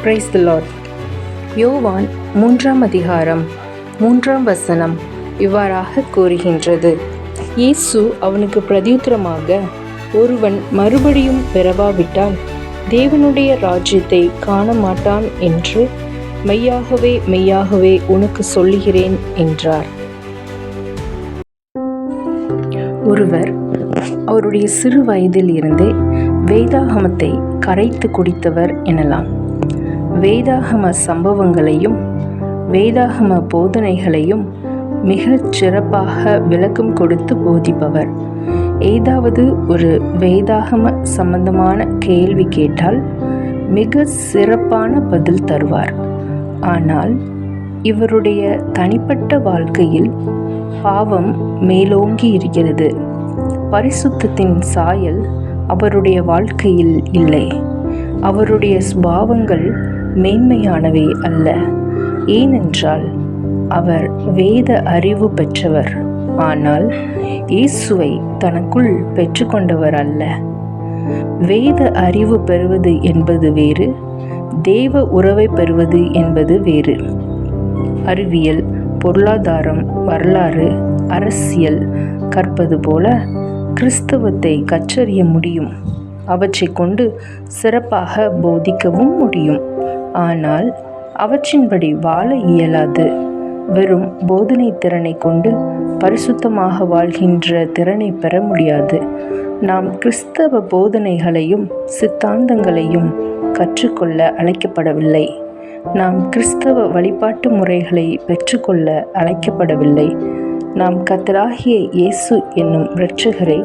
Praise the Lord. யோவான் 3ஆம் அதிகாரம் 3ஆம் வசனம் இவ்வாறாக கூறுகின்றது: இயேசு அவனுக்கு பிரதியுத்தரமாக, ஒருவன் மறுபடியும் பிறவாவிட்டால் தேவனுடைய ராஜ்யத்தை காண மாட்டான் என்று மெய்யாகவே மெய்யாகவே உனக்கு சொல்லுகிறேன் என்றார். ஒருவர் அவருடைய சிறு வயதில் இருந்தே வேதாகமத்தை கரைத்து குடித்தவர் எனலாம். வேதாகம சம்பவங்களையும் வேதாகம போதனைகளையும் மிகச் சிறப்பாக விளக்கம் கொடுத்து போதிப்பவர். ஏதாவது ஒரு வேதாகம சம்பந்தமான கேள்வி கேட்டால் மிக சிறப்பான பதில் தருவார். ஆனால் இவருடைய தனிப்பட்ட வாழ்க்கையில் பாவம் மேலோங்கி இருக்கிறது. பரிசுத்தத்தின் சாயல் அவருடைய வாழ்க்கையில் இல்லை. அவருடைய சுபாவங்கள் மேன்மையானவை அல்ல. ஏனென்றால் அவர் வேத அறிவு பெற்றவர், ஆனால் இயேசுவை தனக்குள் பெற்றுக்கொண்டவர் அல்ல. வேத அறிவு பெறுவது என்பது வேறு, தேவ உறவை பெறுவது என்பது வேறு. அறிவியல், பொருளாதாரம், வரலாறு, அரசியல் கற்பது போல கிறிஸ்தவத்தை கற்றறிய முடியும். அவற்றை கொண்டு சிறப்பாக போதிக்கவும் முடியும். ஆனால் அவற்றின்படி வாழ இயலாது. வெறும் போதனை திறனை கொண்டு பரிசுத்தமாக வாழ்கின்ற திறனை பெற முடியாது. நாம் கிறிஸ்தவ போதனைகளையும் சித்தாந்தங்களையும் கற்றுக்கொள்ள அழைக்கப்படவில்லை. நாம் கிறிஸ்தவ வழிபாட்டு முறைகளை பெற்றுக்கொள்ள அழைக்கப்படவில்லை. நாம் கர்த்தராகிய இயேசு என்னும் இரட்சகரை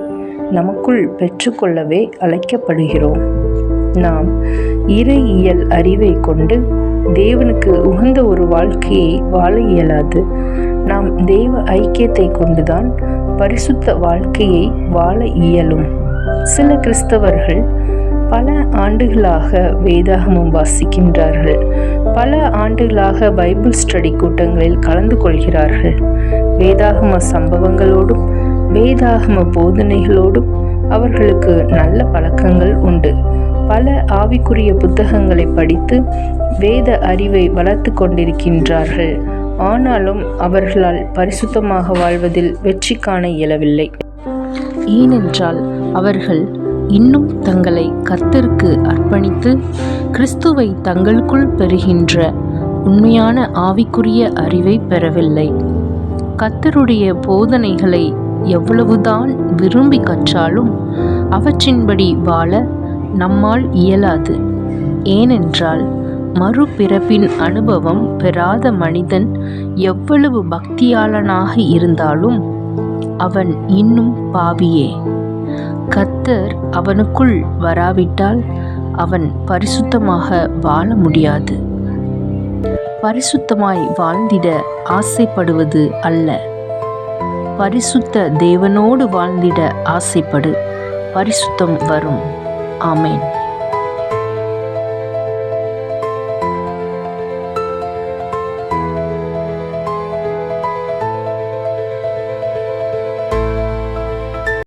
நமக்குள் பெற்றுக்கொள்ளவே அழைக்கப்படுகிறோம். நாம் இறையியல் அறிவை கொண்டு தேவனுக்கு உகந்த ஒரு வாழ்க்கையை வாழ இயலாது. நாம் தேவ ஐக்கியத்தை கொண்டுதான் பரிசுத்த வாழ்க்கையை வாழ இயலும். சில கிறிஸ்தவர்கள் பல ஆண்டுகளாக வேதாகமம் வாசிக்கின்றார்கள். பல ஆண்டுகளாக பைபிள் ஸ்டடி கூட்டங்களில் கலந்து கொள்கிறார்கள். வேதாகம சம்பவங்களோடும் வேதாகம போதனைகளோடும் அவர்களுக்கு நல்ல பழக்கங்கள் உண்டு. பல ஆவிக்குரிய புத்தகங்களை படித்து வேத அறிவை வளர்த்து கொண்டிருக்கின்றார்கள். ஆனாலும் அவர்களால் பரிசுத்தமாக வாழ்வதில் வெற்றி காண இயலவில்லை. ஏனென்றால் அவர்கள் இன்னும் தங்களை கர்த்தருக்கு அர்ப்பணித்து கிறிஸ்துவை தங்களுக்குள் பெறுகின்ற உண்மையான ஆவிக்குரிய அறிவை பெறவில்லை. கர்த்தருடைய போதனைகளை எவ்வளவுதான் விரும்பி கற்றாலும் அவற்றின்படி வாழ நம்மால் இயலாது. ஏனென்றால் மறுபிறப்பின் அனுபவம் பெறாத மனிதன் எவ்வளவு பக்தியாளனாக இருந்தாலும் அவன் இன்னும் பாவியே. கர்த்தர் அவனுக்குள் வராவிட்டால் அவன் பரிசுத்தமாக வாழ முடியாது. பரிசுத்தமாய் வாழ்ந்திட ஆசைப்படுவது அல்ல, பரிசுத்த தேவனோடு வாழ்ந்திட ஆசைப்படு, பரிசுத்தம் வரும். ஆமென்.